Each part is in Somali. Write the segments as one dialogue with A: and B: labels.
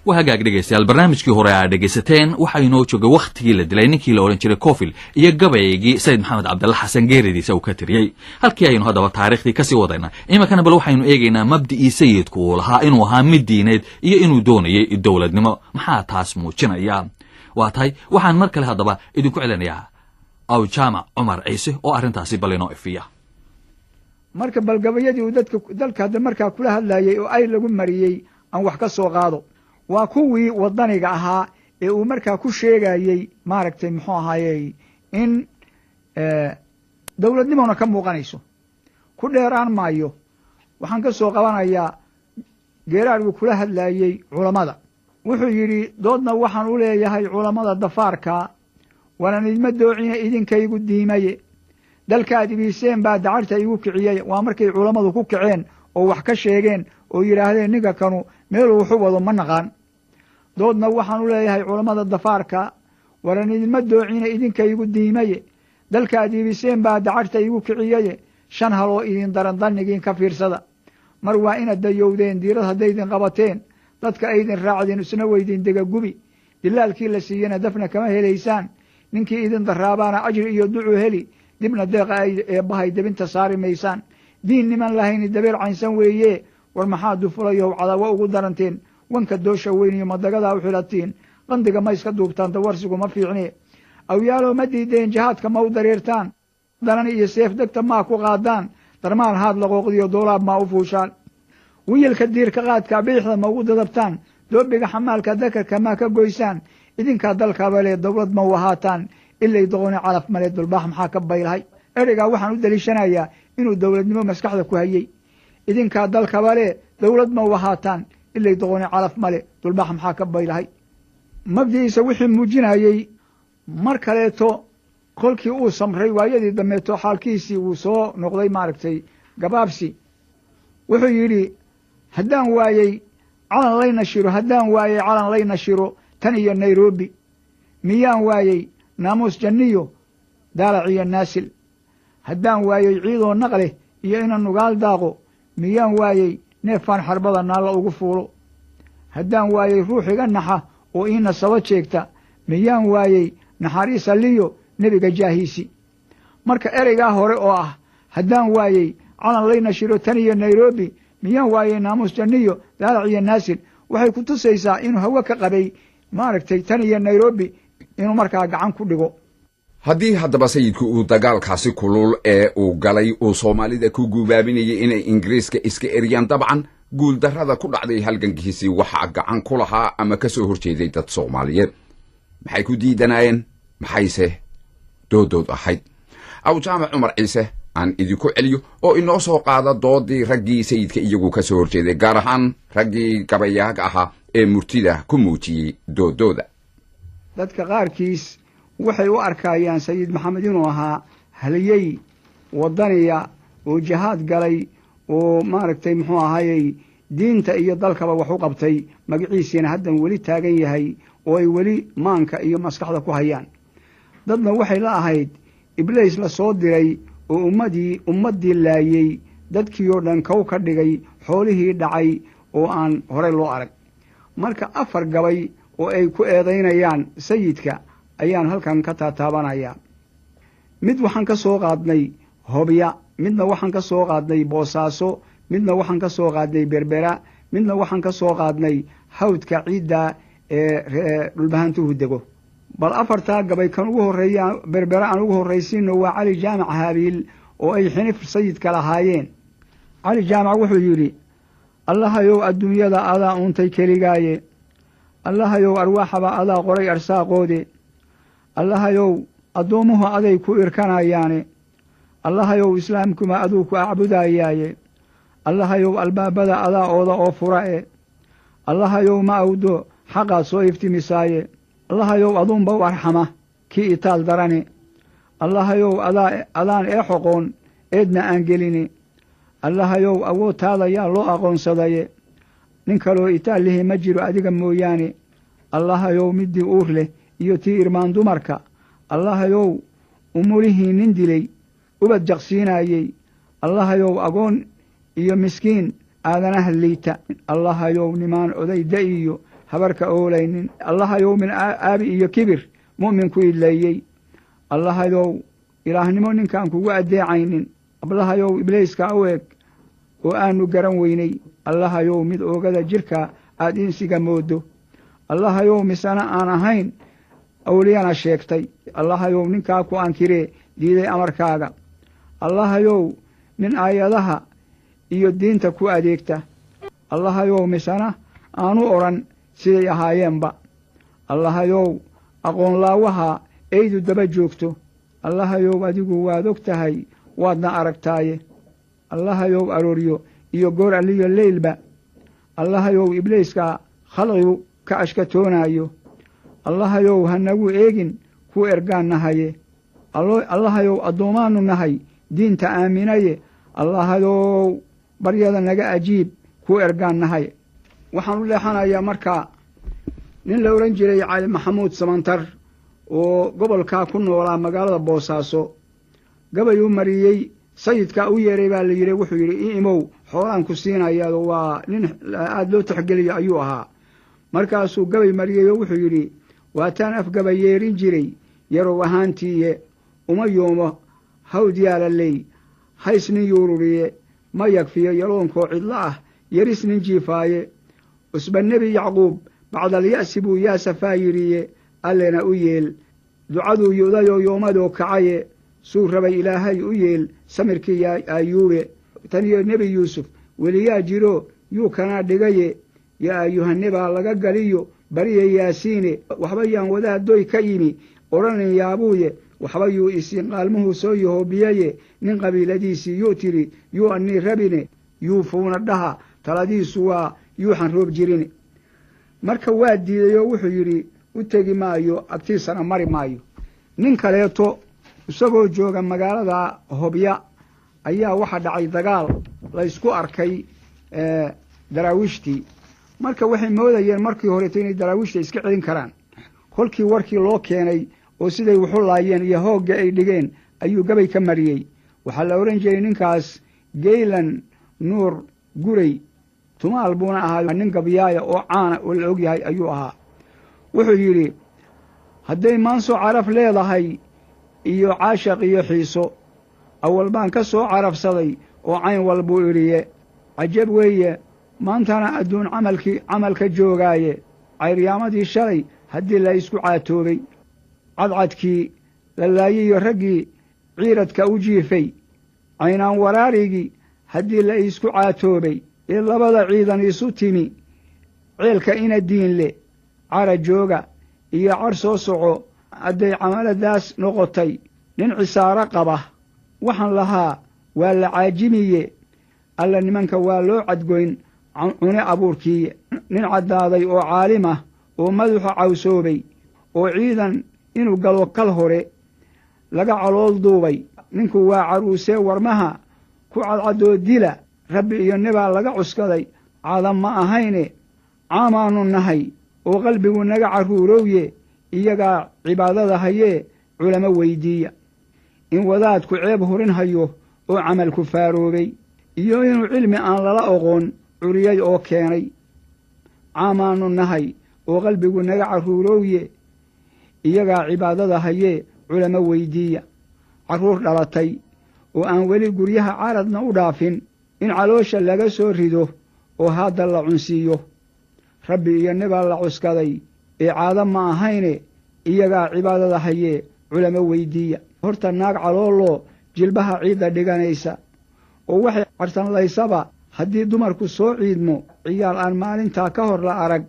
A: وهاجاك dhegeystayaal barnaamijkii hore aad dhegeysateen waxa inoo joogay waqtigii la dilay ninkii la oran jiray Kofil iyo gabaygii Said Maxamed Cabdalla Xasan geeridiisa uu ka tiriyay halkii aynu hadaba taariikhdii ka sii wadayna imankana bal waxaynu eegaynaa mabdii sayidku uu lahaa inuu ahaa mid diineed iyo inuu doonayay dawladnimo maxaa taas muujinaya waa tahay waxaan mar kale hadaba idinku celinayaa aw jaamac Umar Ciise oo arintaasi bal inoo ifiya
B: marka balgabayadii uu dalka hadda markaa kula hadlayay oo ay lagu mariyay aan wax ka soo qaado waa kuwii wadaniga ahaa ee uu markaa ku sheegayay maaragtay muxuu ahaayay in dawladnimona ka muuqanayso ku dheeraan maayo waxaan ka soo qabanayaa geeraargu kula hadlayay culamada wuxuu yidhi doodna waxaan u leeyahay culamada dafaarka wanan idma doocina idinkaygu diimaye dalkaad ibiiseen baa dacarta igu kiciyey waa markay culamadu ku kaceen oo wax ka sheegeen oo yidhaahdeen ninka kanu meeluu wuxu wado ma naqaan doodna waxaan u leeyahay culamada dafaarka waran idinma doocina idinkaygu diimaye dalkaad ibiiseen baa dacarta igu kiciyeye 5 haloo idin daran dannigiin ka fiirsada mar waa inaad dayowdeen diirad haddaydin qabateen dadka aydin raacdeen isna weydin dega gubi dilaalkii la siiyana dafna kama helaysaan ninkii idin daraabaana ajri iyo ducu heli dibna deeqa ay eebbahay debinta saari maysaan diin niman lahayni dabeer caynsan weeye war maxaa dufulayow cadawa ugu daranteen wanka doosha weyn iyo madagadaa u xilatiin qandiga ma iska duubtaan dawarsigu ma fiicne awyaalow ma diideen jihaadka ma u dareertaan danan iyo seef degta maa ku qaadaan darmaan haad laqooqdiyo doolaab maa u fuushaan wiilka diirka qaadka biixda ma ugu dadabtaan doobiga xamaalka dakarka maa ka goysaan idinkaa dalkaabale dawlad ma u ahaataan ilay doqoni calaf male dulbaax maxaa ka baylahay ereygaa waxaan u daliishanayaa inuu dawladnimo maskaxda ku hayay idinkaa dalkabale dawlad ma u ahaataan ilay doqoni calaf male dulbaax maxaa ka baylahay mabdiisa wixii muujinayay mar kaleeto kolkii uu samray waayadii dambeeto xaalkiisii uu soo noqday maaragtay gabaabsi wuxuu yidhi haddaan waayey calan layna shiro tan iyo Nairobi miyaan waayey naamuus janniyo daalac iyo naasil haddaan waayey ciidoo naqleh iyo ina nugaal daaqo miyaan waayey neefaan xarbada naalla ugu fuulo haddaan waayey ruux iga naxa oo ii nasabo jeegta miyaan waayey naxariis alliyo nebiga jaahiisi marka ereygaa hore oo ah haddaan waayey calan layna shiro tan iyo Nairobi miyaan waayey naamuus janniyo daalac iyo naasil waxay ku tusaysaa inuu hawo ka qabay maaragtay tan iyo Nairobi inuu markaa gacan ku dhigo
C: haddii haddaba sayidku uu dagaalkaasi kulul ee uu galay uu Soomaalida ku guubaabinayay inay Ingiriiska iska eriyaan dabcan guul darrada ku dhacday halgankiisii waxa gacan ku lahaa ama ka soo horjeeday dad Soomaaliyeed maxay ku diidanayeen maxayse dood ahayd aw jaamac Umar Ciise aan idinku celiyo oo inoo soo qaada doodii raggii sayidka iyagu ka soo horjeeday gaar ahaan raggii gabayaaga ahaa ee murtida ku muujiyay doodooda
B: dadka qaarkiis waxay u arkayaan sayid maxamed inuu ahaa haliyey wadaniya oo jihaad galay oo maaragtay muxuu ahaayey diinta iyo dalkaba wax u qabtay magaciisina haddan weli taagan yahay oo ay weli maanka iyo maskaxda ku hayaan dadna waxay la ahayd ibliis la soo diray oo ummadii laayey dadkii oo dhan kow ka dhigay xoolihii dhacay oo aan horey loo arag marka 4 gabay oo ay ku eedaynayaan sayidka ayaan halkan ka taataabanayaa mid waxaan ka soo qaadnay Hobya midna waxaan ka soo qaadnay Boosaaso midna waxaan ka soo qaadnay Berbera midna waxaan ka soo qaadnay hawdka ciida ee dhulbahantuhu dego bal 4 gabay kan ugu horeeya Berbera aan ugu horeysiino waa Cali Jaamac Haabil oo ay xinif sayidka lahaayeen Cali Jaamac wuxuu yiri allahayow adduunyada adaa untay keligaaye allahayow arwaaxaba adaa qoray arsaaqoode allahayow addoomuhu aday ku irkanayaane allahayow islaamkuma aduu ku acbudayaaye allahayow albaabada adaa ooda oo fura'e allahayow ma awdo xaqaad soo iftimisaaye allahayow aduunba u arxama kii itaal darane allahayow adaan ee xoqoon eedna aan geline allahayow awoodtaada yaa loo aqoonsadaye nin kaloo itaal lihi ma jiro adiga mooyaane allahayow middii uur leh iyo tii irmaan dumarka allahayow umulihii nin dilay ubad jaqsiinayey allahayow agoon iyo miskiin aadanaha liita allahayow nimaan odayda iyo habarka oolaynin allahayow min aabi iyo kibir mu'min ku idleeyey allahayow ilaahnimo ninkaan kugu addeecaynin allahayow ibliiska u eg oo aanu garan weynay allahayow mid oogada jirka aad insiga moodo allahayow misana aan ahayn awliyana sheegtay allahayow ninkaa ku ankiree diiday amarkaaga allahayow nin aayadaha iyo diinta ku adeegta allahayow misana aanu odhan siday ahaayeenba allahayow aqoon laawaha eydu daba joogto allahayow adigu waad og tahay waadna aragtaaye allahayow arooryo iyo goor alliyo leylba allahayow ibliiska khalqigu ka ashkatoonaayo allahayow hanagu eegin ku ergaan nahaye allahayow addoommaanu nahay diinta aaminaye allahayow baryada naga ajiib ku ergaan nahaye waxaan u leexanayaa markaa nin la odhan jiray cali maxamuud samantar oo gobolkaa ku noolaa magaalada boosaaso gabayuu mariyey sayidkaa u yeeray baa la yidhi wuxuu yidhi i imow xoolaan ku siinayaado waa nin aada loo taxgeliyo ayuu ahaa markaasuu gabay mariyey oo wuxuu yidhi waataan afgaba yeerin jiray yarow ahaantiiye uma yoomo hawd yaalaley hays nin yuururiye ma yagfiyo yaloonkoo cidlo ah yaris nin jiifaaye cusba nebi yacquub bacdalya'si buu yaasafaa yidhiye allena u yeel ducaduu yudayoo yoomadoo kacaye suu rabay ilaahay u yeel samirkii aayuube tan iyo nebi yuusuf weliyaa jiro yuu kanaa dhigaye yaa ayuhanebaa laga galiyo bariya yaasiine waxba yaan wadaadoy ka yimi odhanin yaabuuye waxba yuu isiin qaalmuhuu soo yahoobiyaye nin qabiiladiisii yuu tidhi yuu annii rabine yuufuuna dhaha taladiisu waa yuuxan roob jirine marka waa diidayoo wuxuu yidhi u tegi maayo agtiisana mari maayo nin kaleeto isagoo jooga magaalada hobya ayaa waxa dhacay dagaal laysku arkay daraawiishtii marka waxay moodayeen markii horeeto inay daraawiishta iska celin karaan kolkii warkii loo keenay oo siday waxu laayeen iyo hoogga ay dhigeen ayuu gabay ka mariyey waxaa la odhan jiray ninkaas geylan nuur guray tumaal buuna ahaa nin gabyaaya oo caana oo la og yahay ayuu ahaa wuxuu yidhi hadday maanso caraf leedahay iyo caashaq iyo xiiso awal baan ka soo carafsaday oo cayn walbuu idhiye cajab weeye maantana adduun camalka joogaaye cayryaamadii shalay haddii la isku caatoobay cadcadkii la laayiyo raggii ciiradka u jiifay caynaan waraarigii haddii la isku caatoobay ee labada ciidan isu timi ceelka ina diinle cara jooga iyo car soo soco hadday camaladaas noqotay nin cisaaro qaba waxaan lahaa waa la caajimiye alla nimanka waa loo cadgoyn cune abuurkiiye nin caddaaday oo caalim ah oo madaxa cawsoobay oo ciidan inuu galo kal hore laga calool duubay ninku waa caruusee warmaha ku cadcadoo dila rabbi iyo nebaa laga cuskaday caadam ma ahayne caamaannu nahay oo qalbigu naga carruurowye iyagaa cibaadada hayee culamo weydiiya in wadaadku ceeb hurin hayo oo camalku faaroobay iyo inuu cilmi aan lala oqoon curiyay oo keenay caamaannu nahay oo qalbigu naga carruurowye iyagaa cibaadada hayee culamo weydiiya carruur dhalatay oo aan weli guryaha caradna u dhaafin in caloosha laga soo rido oo hadda la cunsiiyo rabbi iyo nebaa la cuskaday ee caado ma ahayne iyagaa cibaadada hayee culamo weydiiya horta naag calooloo jilbaha ciidda dhiganaysa oo waxay cartanlaysaba haddii dumarku soo ciidmo ciyaal aan maalintaa ka hor la arag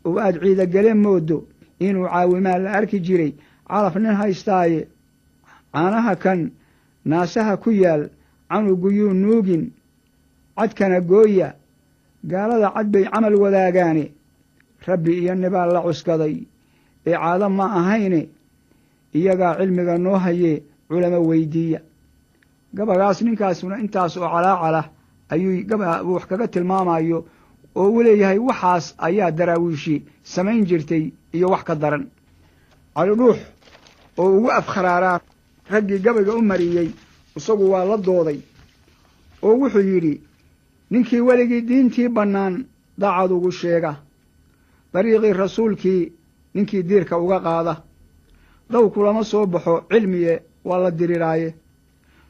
B: oo aad ciidagele moodo inuu caawimaa la arki jiray calaf nin haystaaye caanaha kan naasaha ku yaal canuguyuu nuugin cadkana gooya gaalada cad bay camal wadaagaane rabbi iyo nebaa la cuskaday ee caado ma ahayne iyagaa cilmiga noo hayee culamo weydiiya gabagaas ninkaasuna intaas oo calaacalah ayuu wax kaga tilmaamayo oo uu leeyahay waxaas ayaa daraawiishi samayn jirtay iyo wax ka daran cali dhuux oo ugu afkharaaraa raggii gabayga u mariyey isagu waa la dooday oo wuxuu yidhi ninkii weligii diintii bannaan daacad ugu sheega dariiqii rasuulkii ninkii diirka uga qaada daw kulama soo baxo cilmiye waa la diriraaye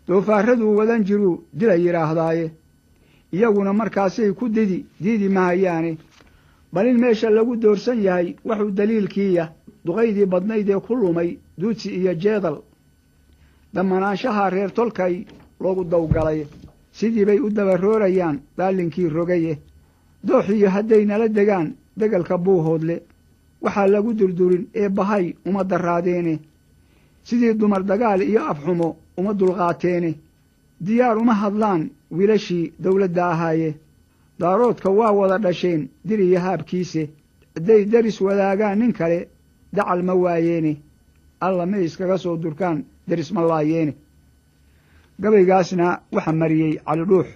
B: doofaaraduu wadan jiruu dila yidhaahdaaye iyaguna markaasay ku diidi mahayaane bal in meesha lagu doorsan yahay waxuu daliilkiiya duqaydii badnayd ee ku lumay duudsi iyo jeedal dammanaanshaha reer tolkay loogu dawgalay sidii bay u dabaroorayaan daalinkii rogaye dooxiyo hadday nala degaan degalka buuhoodle waxaa lagu durdurin ee bahay uma darraadeene sidii dumar dagaal iyo afxumo uma dulqaateene diyaar uma hadlaan wiilashii dawladda ahaaye daaroodka waa wada dhasheen dir iyo haabkiise hadday deris wadaagaan nin kale dacal ma waayeene alla may iskaga soo durkaan deris ma laayeene gabaygaasna waxa mariyey cali dhuux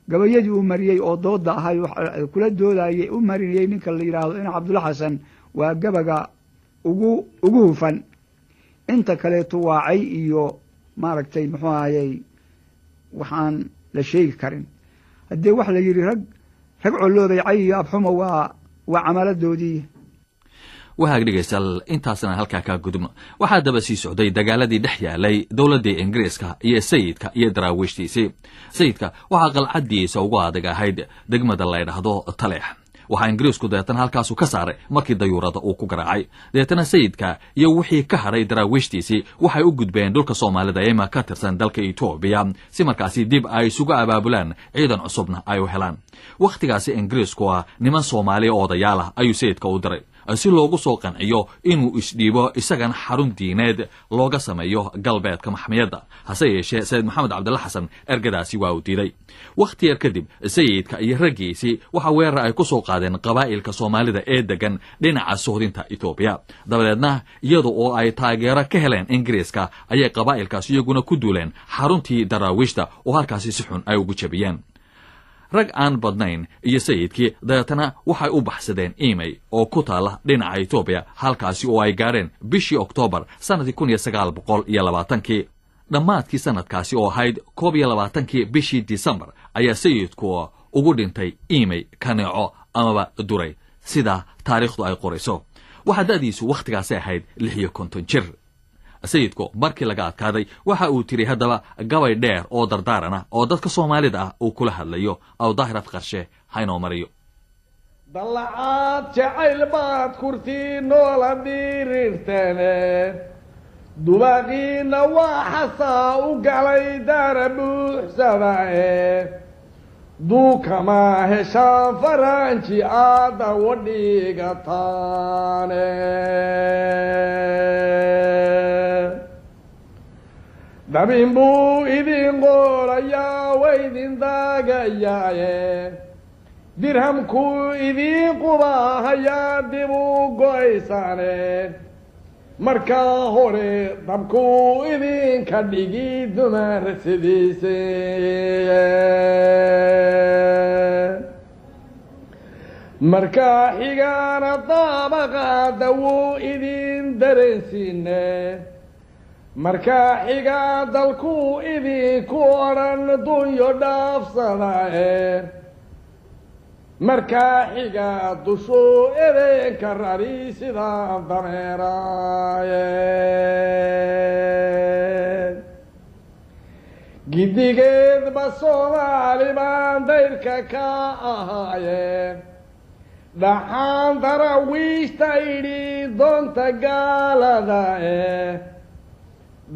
B: gabayadii uu mariyey oo doodda ahay kula doodayey u marinayey ninka la yidhaahdo ina cabdulla xasan waa gabaga ugu hufan inta kaleeto waa cay iyo maaragtay muxuu ahayey waxaan la sheegi karin haddee waxa la yidhi rag collooday cay iyo abxuma waa camaladoodii
A: wahaag dhegaystayaal intaasna halkaa kaa gudubno waxaa daba sii socday dagaaladii dhex yaalay dowladdii ingiriiska iyo sayidka iyo daraawiishtiisii sayidka waxaa qalcaddiisa ugu adag ahayd degmada la ydhaahdo taleex waxaa ingiriisku deetana halkaasu ka saaray markii dayuurada uu ku garaacay deetana sayidka iyo wixii ka hadhay daraawiishtiisii waxay u gudbeen dhulka soomaalida eema ka tirsan dalka etoobiya si markaasi dib ay isugu abaabulaan ciidan cusubna ay u helaan wakhtigaasi ingiriisku ah niman soomaaliya odayaal ah ayuu sayidka u diray si loogu soo qanciyo inuu isdhiibo isagana xarun diineed looga sameeyo galbeedka maxmiyadda hase yeeshee sayid maxamed cabdilla xasan ergadaasi waa uu diiday wakhti yar kadib sayidka iyo raggiisii waxa weerar ay ku soo qaadeen qabaa'ilka soomaalida ee degan dhinaca sohdinta etoobiya dabadeedna iyada oo ay taageero ka heleen ingiriiska ayay qabaa'ilkaas iyaguna ku duuleen xaruntii daraawiishta oo halkaasi si xun ay ugu jabiyeen rag aan badnayn iyo sayidkii dabeetana waxay u baxsadeen imey oo ku taala dhinaca etoobiya halkaasi oo ay gaadheen bishii oktoobar sannadkii 1920 dhammaadkii sannadkaasi oo ahayd 21 bishii disembar ayaa sayidku ugu dhintay imey kaneeco amaba duray sida taariikhdu ay qorayso waxaa da'diisu wakhtigaasi ahayd 56 jir sayidku markii laga adkaaday waxa uu tiri haddaba gabay dheer oo dardaarana oo dadka soomaalida ah uu kula hadlayo awdaahir afqarshe haynoo mariyo
D: dallacaad jacayl baad kurtii noola dhirirtane dubaaqiina waa xasaa u galay daara buuxsadae duukama heshaan faranji aada wadhigataane dabin buu idin qoolayaa waydin daagayaaye dirhamkuu idin qubaahayaa dib u go'aysaane markaa hore dabkuu idinka dhigi dumar sidiise markaa xigaana daabaqaada wuu idin dareensiine markaa xigaa dalkuu idinku odhan dunyo dhaafsadae markaa xigaa dushuu edeenka rari sidaa dameeraaye giddigeedba soomaali baan dayrka ka ahaaye dhaxaan darawiishta idhi doonta gaaladae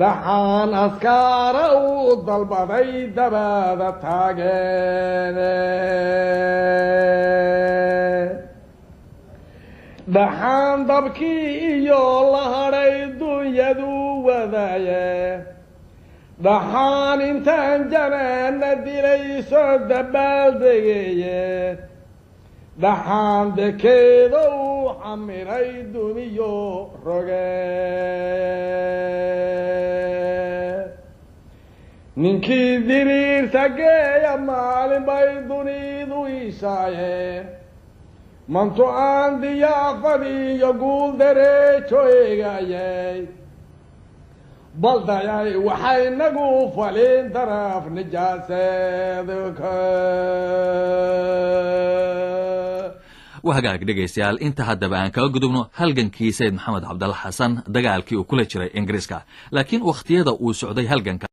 D: dhaxaan askaara uu dalbaday dabaada taageene dhaxaan dabkii iyo la hadhay dunyadu wadaaye dhaxaan intaan janaana dilay soo dabaaldegeeye dhaxaan dekeeda uu xamiray duniyo roge ninkii diriirta geeya maalin bay dunidu ishaaye mantu aan diyaafad iyo guul dareejo eegayay baldayay waxay nagu falin daraf nijaaseedka
A: وهاجاك dhegaystayaal inta haddaba aan kaga gudubno halgankii sayid maxamed cabdalla xasan dagaalkii uu kula jiray ingiriiska laakiin waqtiyada uu socday halganka